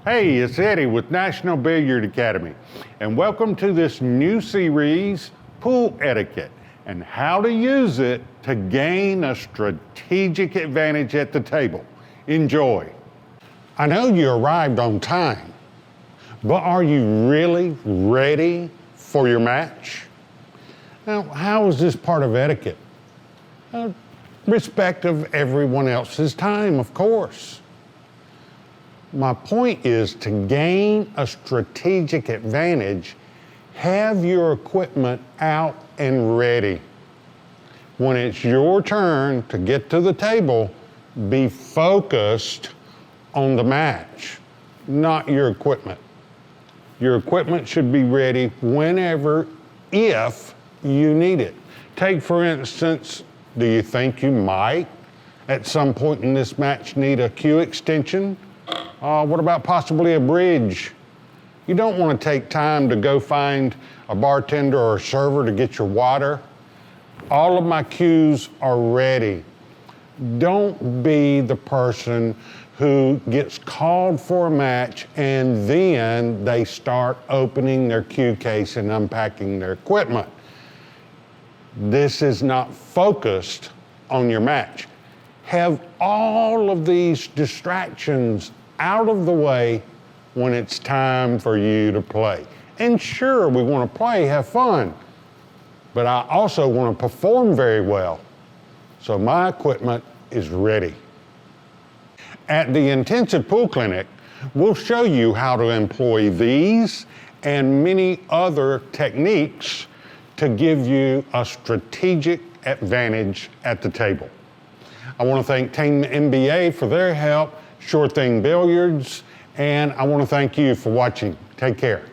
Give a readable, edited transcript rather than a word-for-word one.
Hey, it's Eddie with National Billiard Academy, and welcome to this new series, Pool Etiquette, and how to use it to gain a strategic advantage at the table. Enjoy. I know you arrived on time, but are you really ready for your match? Now, how is this part of etiquette? Respect of everyone else's time, of course. My point is to gain a strategic advantage, have your equipment out and ready. When it's your turn to get to the table, be focused on the match, not your equipment. Your equipment should be ready whenever, if you need it. Take, for instance, do you think you might, at some point in this match, need a cue extension? What about possibly a bridge? You don't want to take time to go find a bartender or a server to get your water. All of my cues are ready. Don't be the person who gets called for a match and then they start opening their cue case and unpacking their equipment. This is not focused on your match. Have all of these distractions out of the way when it's time for you to play. And sure, we want to play, have fun, but I also want to perform very well. So my equipment is ready. At the Intensive Pool Clinic, we'll show you how to employ these and many other techniques to give you a strategic advantage at the table. I want to thank Team NBA for their help, Sure Thing Billiards, and I want to thank you for watching. Take care.